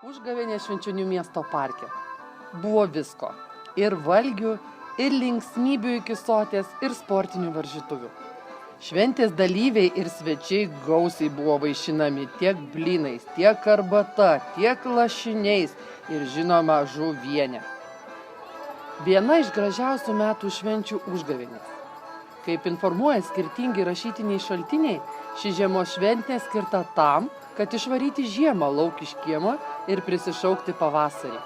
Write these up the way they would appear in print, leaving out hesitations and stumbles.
Užgavėnė Švenčionių miesto parke. Buvo visko. Ir valgių, ir linksmybių iki soties, ir sportinių varžytuvių. Šventės dalyviai ir svečiai gausiai buvo vaišinami tiek blynais, tiek arbata, tiek lašiniais ir žinoma žuvienė. Viena iš gražiausių metų švenčių Užgavėnės. Kaip informuoja skirtingi rašytiniai šaltiniai, ši žiemos šventė skirta tam, kad išvaryti žiemą lauk iš kiemo ir prisišaukti pavasarį.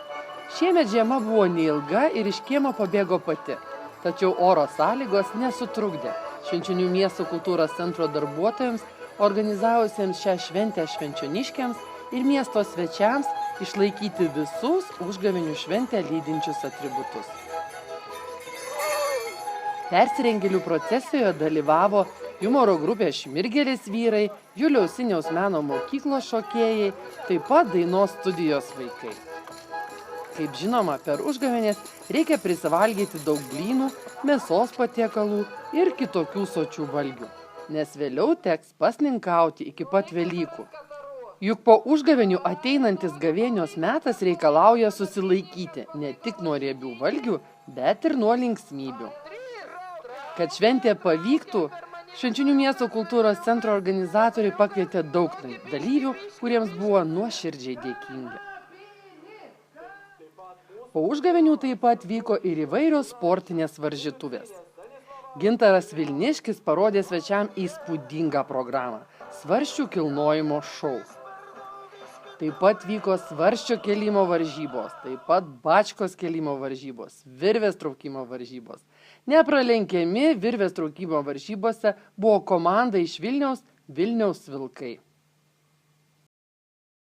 Šiemet žiema buvo neilga ir iš kiemo pabėgo pati, tačiau oro sąlygos nesutrukdė Švenčionių miesto kultūros centro darbuotojams, organizavusiems šią šventę švenčioniškiams ir miesto svečiams išlaikyti visus Užgavėnių šventę lydinčius atributus. Persirengėlių procesijoje dalyvavo jumoro grupės Šmirgelis vyrai, Juliaus Siniaus meno mokyklos šokėjai, taip pat dainos studijos vaikai. Kaip žinoma, per Užgavėnes reikia prisivalgyti daug blynų, mėsos patiekalų ir kitokių sočių valgių, nes vėliau teks pasninkauti iki pat Velykų. Juk po Užgavėnių ateinantis gavėnios metas reikalauja susilaikyti ne tik nuo riebių valgių, bet ir nuo linksmybių. Kad šventė pavyktų, Švenčionių miesto kultūros centro organizatoriai pakvietė daug dalyvių, kuriems buvo nuoširdžiai dėkingi. Po Užgavėnių taip pat vyko ir įvairios sportinės varžytuvės. Gintaras Vilniškis parodė svečiam įspūdingą programą – svarsčių kilnojimo šou. Taip pat vyko svarsčio kėlimo varžybos, taip pat bačkos kėlimo varžybos, virvės traukimo varžybos. Nepralenkiami virvės traukimo varžybose buvo komanda iš Vilniaus Vilkai.